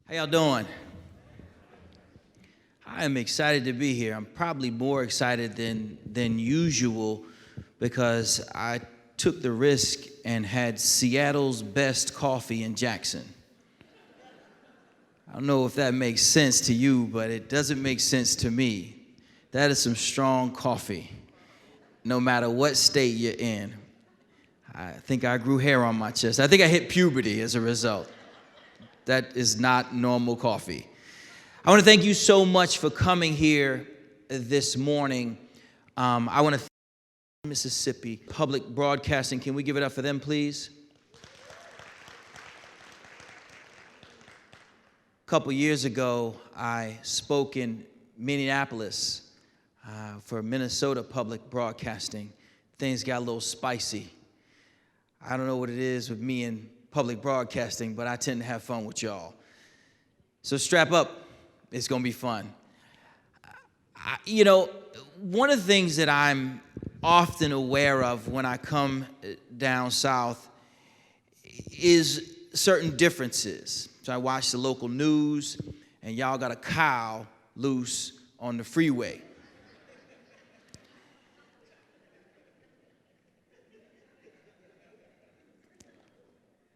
How y'all doing? I am excited to be here. I'm probably more excited than usual because I took the risk and had Seattle's best coffee in Jackson. I don't know if that makes sense to you, but it doesn't make sense to me. That is some strong coffee, no matter what state you're in. I think I grew hair on my chest. I think I hit puberty as a result. That is not normal coffee. I want to thank you so much for coming here this morning. I want to thank Mississippi Public Broadcasting. Can we give it up for them, please? A couple years ago, I spoke in Minneapolis for Minnesota Public Broadcasting. Things got a little spicy. I don't know what it is with me and public broadcasting, but I tend to have fun with y'all. So strap up. It's going to be fun. One of the things that I'm often aware of when I come down south is certain differences. So I watch the local news, and y'all got a cow loose on the freeway.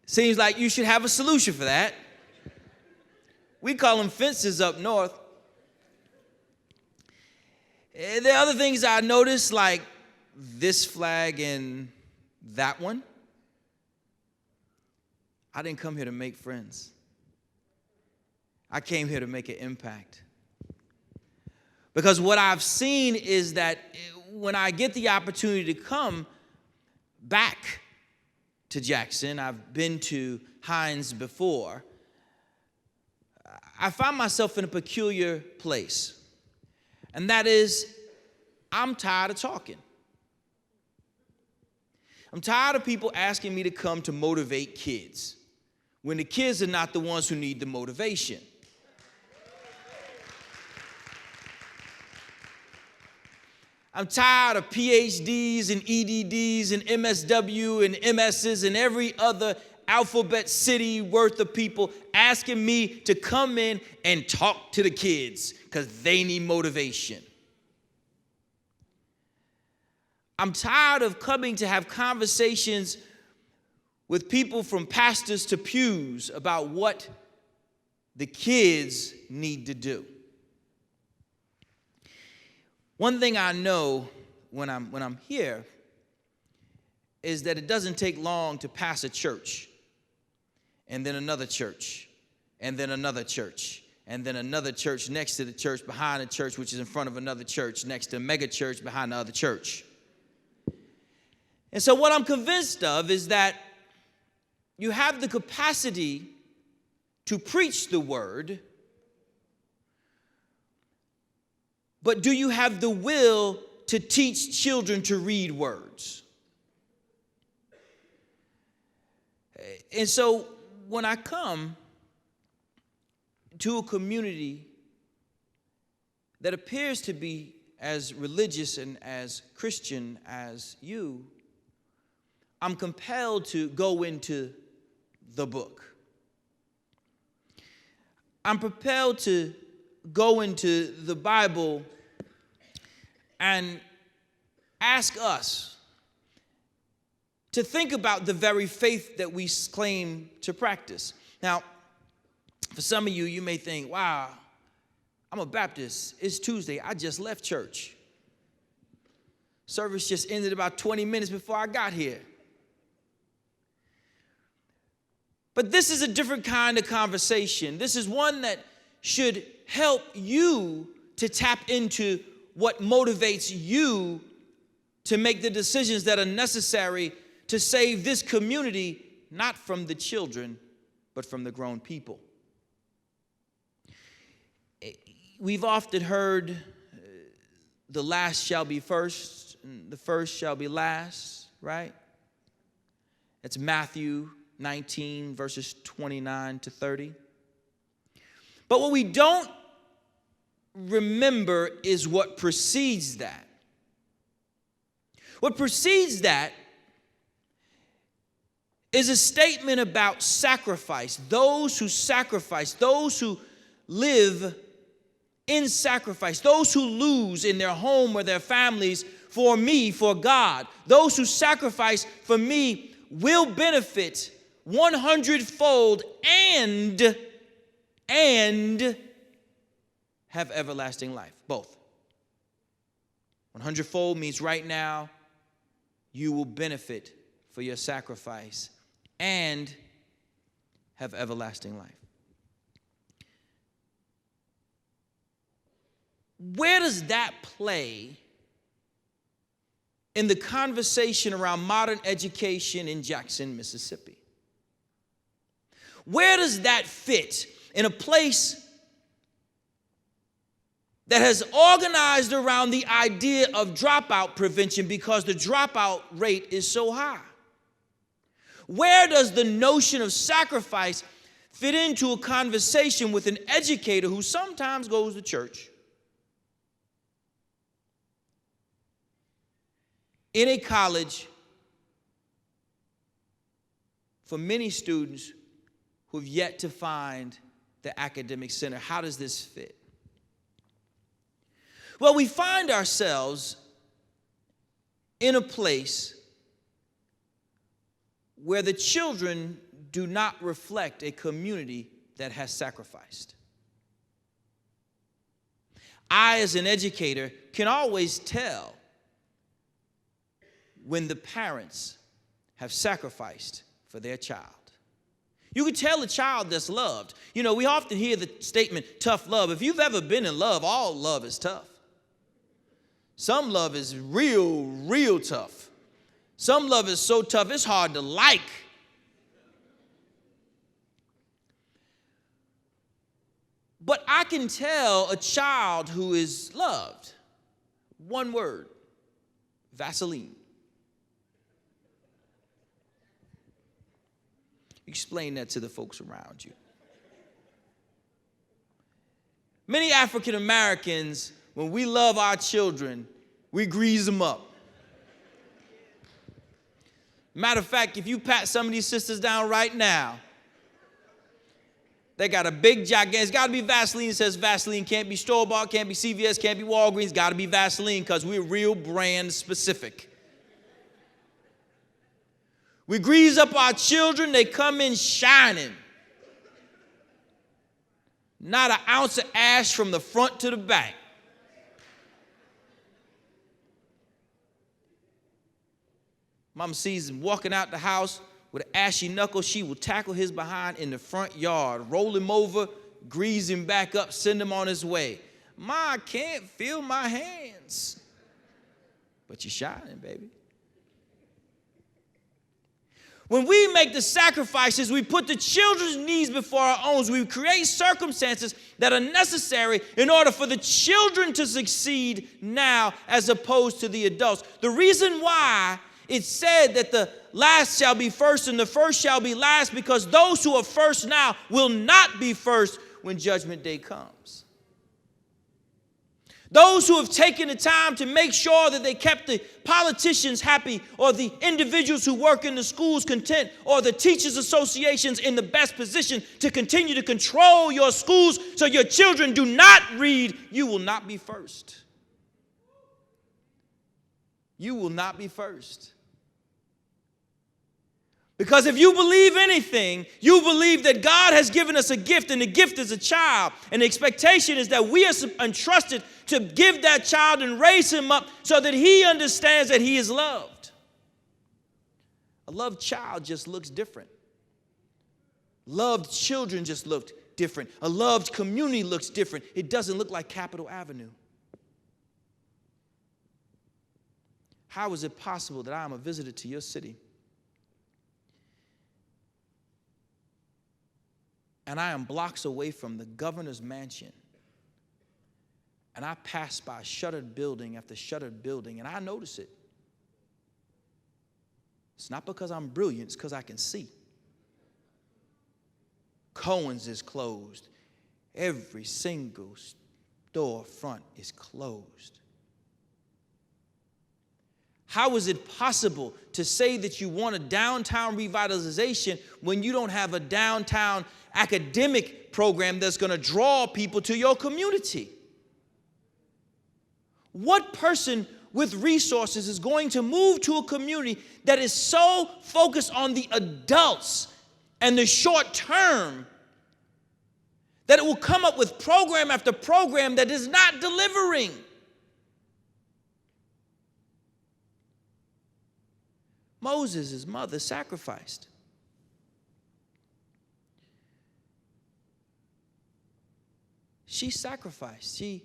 Seems like you should have a solution for that. We call them fences up north. There are other things I noticed, like this flag and that one. I didn't come here to make friends. I came here to make an impact. Because what I've seen is that when I get the opportunity to come back to Jackson, I've been to Hines before, I find myself in a peculiar place. And that is, I'm tired of talking. I'm tired of people asking me to come to motivate kids when the kids are not the ones who need the motivation. I'm tired of PhDs and EDDs and MSW and MSs and every other alphabet city worth of people asking me to come in and talk to the kids because they need motivation. I'm tired of coming to have conversations with people from pastors to pews about what the kids need to do. One thing I know when I'm here is that it doesn't take long to pass a church, and then another church, and then another church, and then another church next to the church, behind the church, which is in front of another church, next to a mega church, behind the other church. And so what I'm convinced of is that you have the capacity to preach the word, but do you have the will to teach children to read words? And so when I come to a community that appears to be as religious and as Christian as you, I'm compelled to go into the book. I'm compelled to go into the Bible and ask us to think about the very faith that we claim to practice. Now, for some of you, you may think, wow, I'm a Baptist. It's Tuesday. I just left church. Service just ended about 20 minutes before I got here. But this is a different kind of conversation. This is one that should help you to tap into what motivates you to make the decisions that are necessary to save this community, not from the children, but from the grown people. We've often heard the last shall be first, and the first shall be last, right? It's Matthew 19, verses 29 to 30. But what we don't remember is what precedes that. What precedes that is a statement about sacrifice. Those who sacrifice, those who live in sacrifice, those who lose in their home or their families for me, for God, those who sacrifice for me will benefit 100-fold and have everlasting life. Both. 100-fold means right now you will benefit for your sacrifice and have everlasting life. Where does that play in the conversation around modern education in Jackson, Mississippi? Where does that fit in a place that has organized around the idea of dropout prevention because the dropout rate is so high? Where does the notion of sacrifice fit into a conversation with an educator who sometimes goes to church, in a college for many students who have yet to find the academic center? How does this fit? Well, we find ourselves in a place where the children do not reflect a community that has sacrificed. I, as an educator, can always tell when the parents have sacrificed for their child. You can tell a child that's loved. You know, we often hear the statement, tough love. If you've ever been in love, all love is tough. Some love is real, real tough. Some love is so tough, it's hard to like. But I can tell a child who is loved. One word, Vaseline. Explain that to the folks around you. Many African Americans, when we love our children, we grease them up. Matter of fact, if you pat some of these sisters down right now, they got a big gigantic, it's got to be Vaseline. It says Vaseline, can't be store-bought, can't be CVS, can't be Walgreens, got to be Vaseline because we're real brand specific. We grease up our children, they come in shining. Not an ounce of ash from the front to the back. Mama sees him walking out the house with an ashy knuckle. She will tackle his behind in the front yard, roll him over, grease him back up, send him on his way. Ma, I can't feel my hands. But you're shining, baby. When we make the sacrifices, we put the children's needs before our own. We create circumstances that are necessary in order for the children to succeed now as opposed to the adults. The reason why it's said that the last shall be first and the first shall be last, because those who are first now will not be first when judgment day comes. Those who have taken the time to make sure that they kept the politicians happy, or the individuals who work in the schools content, or the teachers associations in the best position to continue to control your schools so your children do not read, you will not be first. You will not be first. Because if you believe anything, you believe that God has given us a gift, and the gift is a child. And the expectation is that we are entrusted to give that child and raise him up so that he understands that he is loved. A loved child just looks different. Loved children just look different. A loved community looks different. It doesn't look like Capitol Avenue. How is it possible that I am a visitor to your city and I am blocks away from the governor's mansion, and I pass by shuttered building after shuttered building, and I notice it? It's not because I'm brilliant, it's because I can see. Cohen's is closed. Every single storefront is closed. How is it possible to say that you want a downtown revitalization when you don't have a downtown academic program that's going to draw people to your community? What person with resources is going to move to a community that is so focused on the adults and the short term that it will come up with program after program that is not delivering? Moses' mother sacrificed. She sacrificed. She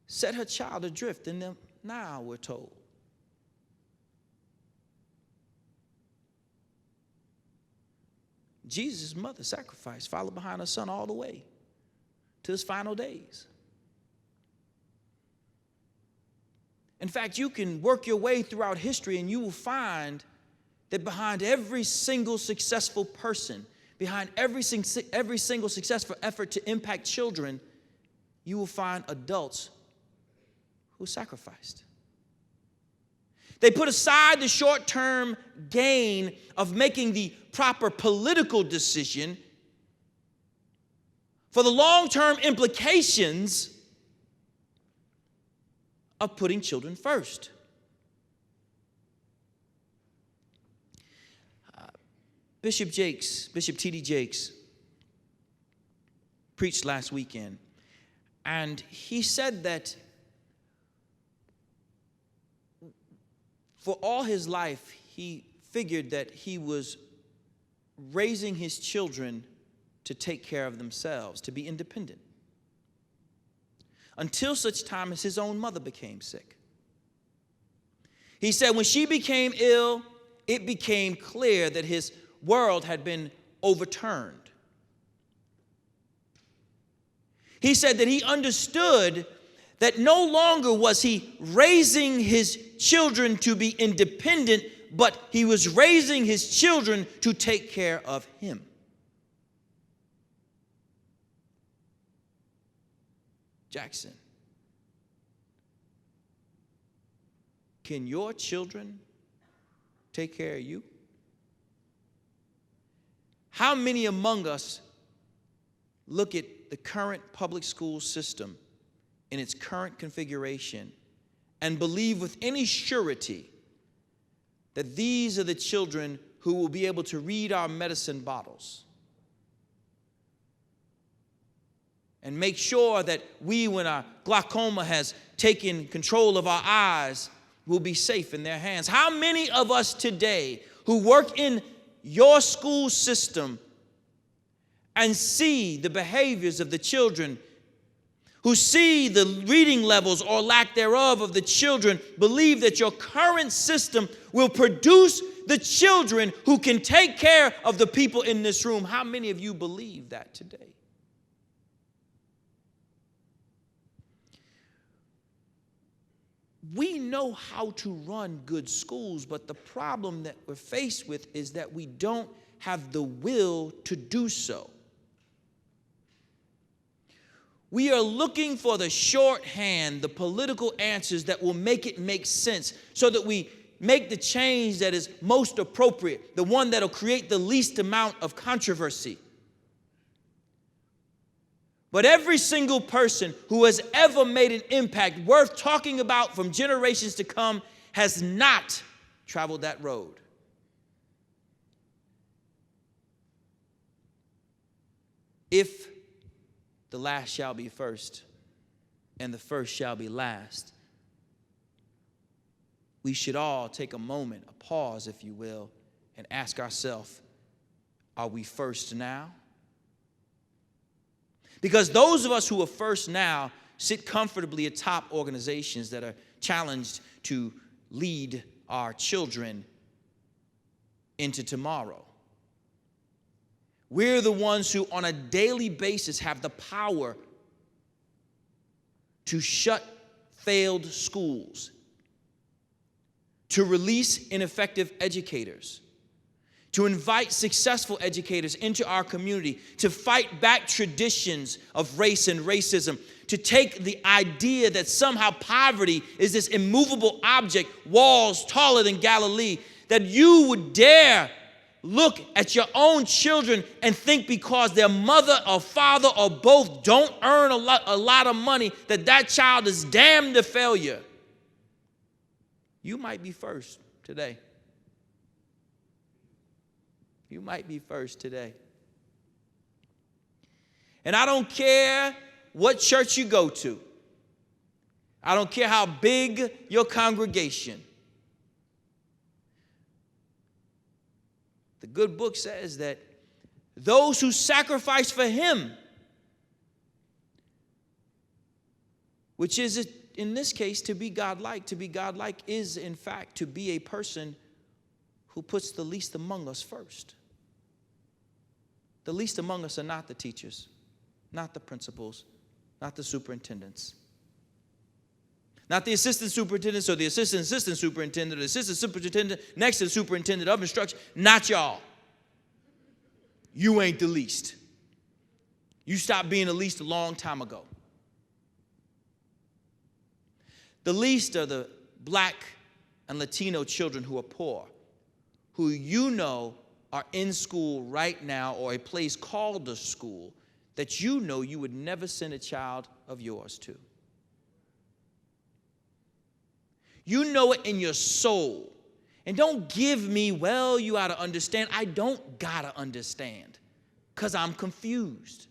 set her child adrift in the Nile, we're told. Jesus' mother sacrificed, followed behind her son all the way to his final days. In fact, you can work your way throughout history and you will find that behind every single successful person, behind every single successful effort to impact children, you will find adults who sacrificed. They put aside the short-term gain of making the proper political decision for the long-term implications of putting children first. Bishop T.D. Jakes, preached last weekend, and he said that for all his life, he figured that he was raising his children to take care of themselves, to be independent, until such time as his own mother became sick. He said when she became ill, it became clear that his world had been overturned. He said that he understood that no longer was he raising his children to be independent, but he was raising his children to take care of him. Jackson, can your children take care of you? How many among us look at the current public school system in its current configuration and believe with any surety that these are the children who will be able to read our medicine bottles and make sure that we, when our glaucoma has taken control of our eyes, will be safe in their hands? How many of us today who work in your school system and see the behaviors of the children, who see the reading levels or lack thereof of the children, believe that your current system will produce the children who can take care of the people in this room? How many of you believe that today? We know how to run good schools, but the problem that we're faced with is that we don't have the will to do so. We are looking for the shorthand, the political answers that will make it make sense so that we make the change that is most appropriate, the one that will create the least amount of controversy. But every single person who has ever made an impact worth talking about from generations to come has not traveled that road. If the last shall be first and the first shall be last, we should all take a moment, a pause, if you will, and ask ourselves, are we first now? Because those of us who are first now sit comfortably atop organizations that are challenged to lead our children into tomorrow. We're the ones who on a daily basis have the power to shut failed schools, to release ineffective educators, to invite successful educators into our community, to fight back traditions of race and racism, to take the idea that somehow poverty is this immovable object, walls taller than Galilee, that you would dare look at your own children and think because their mother or father or both don't earn a lot of money, that child is damned to failure. You might be first today. You might be first today. And I don't care what church you go to. I don't care how big your congregation. The good book says that those who sacrifice for him, which is in this case to be godlike is in fact to be a person who puts the least among us first. The least among us are not the teachers, not the principals, not the superintendents, not the assistant superintendents or the assistant superintendent or the assistant superintendent next to the superintendent of instruction. Not y'all. You ain't the least. You stopped being the least a long time ago. The least are the black and Latino children who are poor, who you know are in school right now or a place called a school that you know you would never send a child of yours to. You know it in your soul. And don't give me, well, you ought to understand. I don't gotta understand because I'm confused.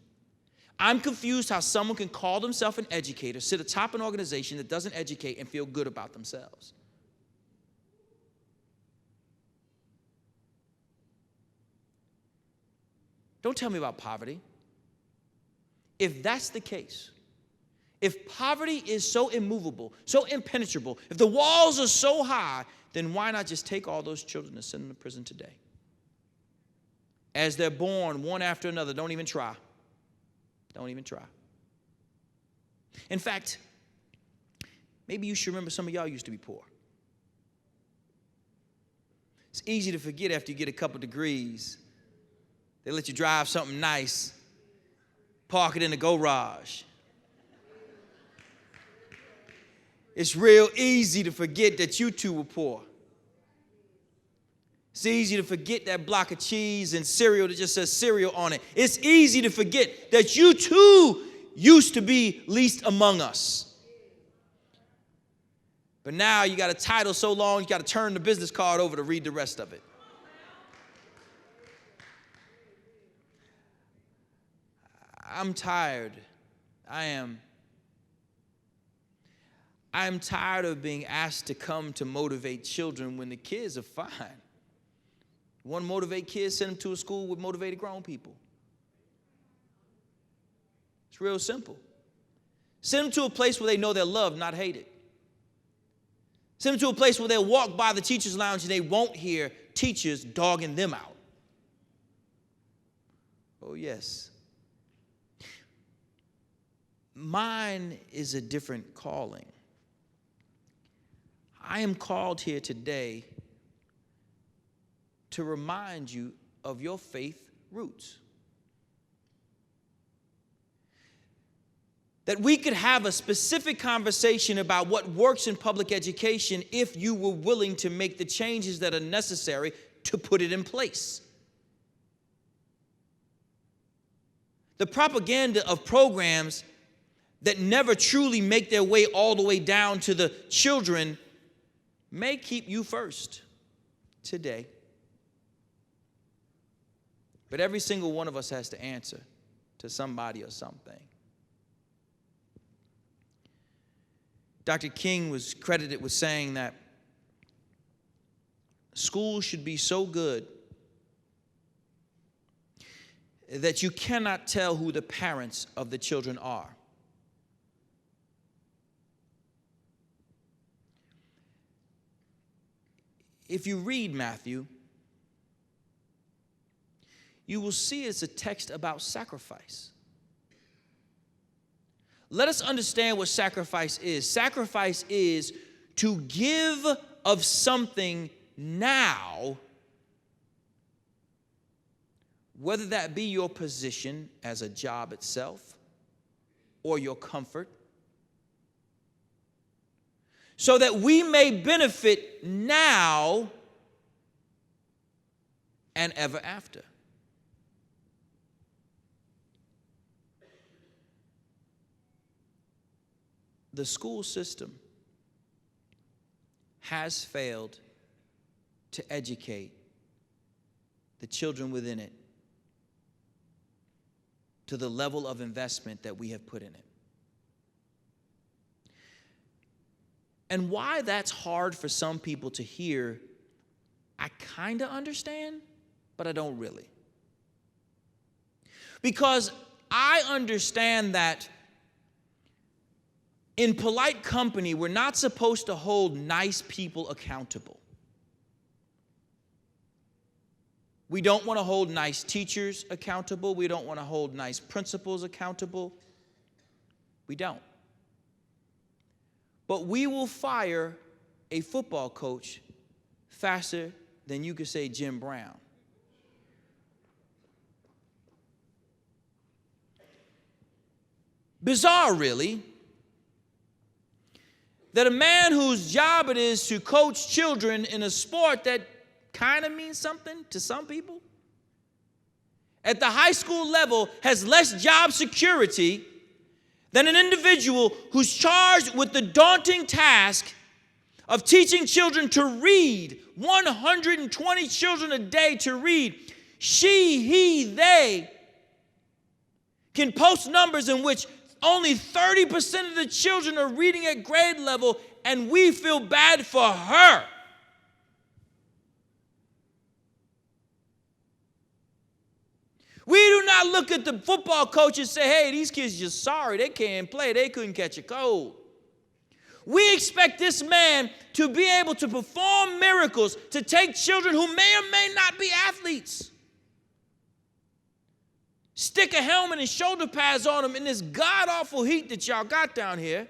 I'm confused how someone can call themselves an educator, sit atop an organization that doesn't educate and feel good about themselves. Don't tell me about poverty. If that's the case, if poverty is so immovable, so impenetrable, if the walls are so high, then why not just take all those children and send them to prison today? As they're born, one after another, don't even try. Don't even try. In fact, maybe you should remember some of y'all used to be poor. It's easy to forget after you get a couple degrees. They let you drive something nice, park it in the garage. It's real easy to forget that you too were poor. It's easy to forget that block of cheese and cereal that just says cereal on it. It's easy to forget that you too used to be least among us. But now you got a title so long, you got to turn the business card over to read the rest of it. I'm tired. I am tired of being asked to come to motivate children when the kids are fine. Want to motivate kids, send them to a school with motivated grown people. It's real simple. Send them to a place where they know they're loved, not hated. Send them to a place where they'll walk by the teacher's lounge and they won't hear teachers dogging them out. Oh, yes. Mine is a different calling. I am called here today to remind you of your faith roots. That we could have a specific conversation about what works in public education if you were willing to make the changes that are necessary to put it in place. The propaganda of programs that never truly make their way all the way down to the children may keep you first today. But every single one of us has to answer to somebody or something. Dr. King was credited with saying that schools should be so good that you cannot tell who the parents of the children are. If you read Matthew, you will see it's a text about sacrifice. Let us understand what sacrifice is. Sacrifice is to give of something now whether that be your position as a job itself or your comfort, so that we may benefit now and ever after. The school system has failed to educate the children within it to the level of investment that we have put in it. And why that's hard for some people to hear, I kind of understand, but I don't really. Because I understand that in polite company, we're not supposed to hold nice people accountable. We don't want to hold nice teachers accountable. We don't want to hold nice principals accountable. We don't. But we will fire a football coach faster than you could say Jim Brown. Bizarre, really, that a man whose job it is to coach children in a sport that kind of means something to some people, at the high school level has less job security than an individual who's charged with the daunting task of teaching children to read, 120 children a day to read. She, he, they can post numbers in which only 30% of the children are reading at grade level, and we feel bad for her. We do not look at the football coach and say, hey, these kids are just sorry. They can't play. They couldn't catch a cold. We expect this man to be able to perform miracles, to take children who may or may not be athletes, stick a helmet and shoulder pads on them in this god-awful heat that y'all got down here,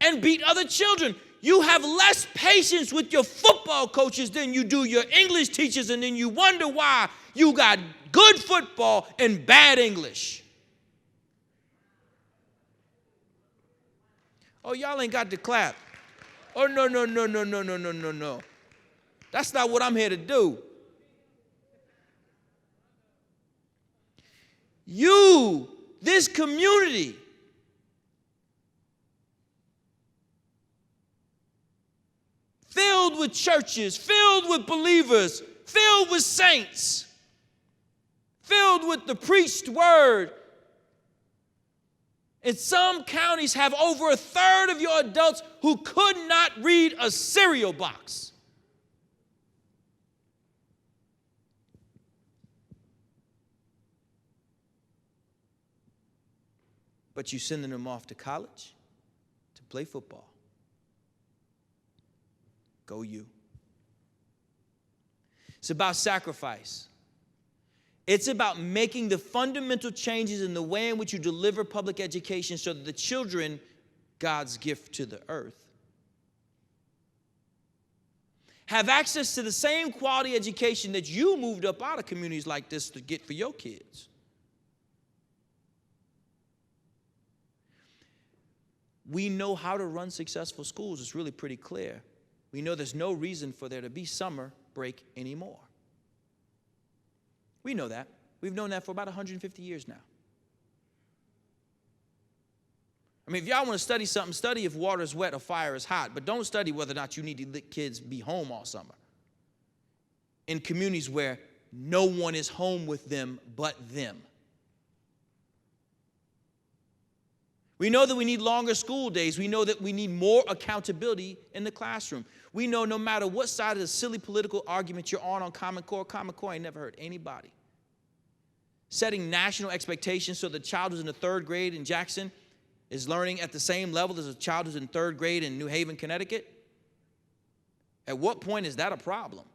and beat other children. You have less patience with your football coaches than you do your English teachers, and then you wonder why you got good football and bad English. Oh, y'all ain't got to clap. Oh, no. That's not what I'm here to do. You, this community, filled with churches, filled with believers, filled with saints, filled with the preached word. In some counties have over a third of your adults who could not read a cereal box. But you're sending them off to college to play football. Go you. It's about sacrifice. It's about making the fundamental changes in the way in which you deliver public education so that the children, God's gift to the earth, have access to the same quality education that you moved up out of communities like this to get for your kids. We know how to run successful schools. It's really pretty clear. We know there's no reason for there to be summer break anymore. We know that. We've known that for about 150 years now. I mean, if y'all want to study something, study if water is wet or fire is hot, but don't study whether or not you need to let kids be home all summer in communities where no one is home with them but them. We know that we need longer school days. We know that we need more accountability in the classroom. We know no matter what side of the silly political argument you're on Common Core ain't never hurt anybody. Setting national expectations so the child who's in the third grade in Jackson is learning at the same level as a child who's in third grade in New Haven, Connecticut. At what point is that a problem?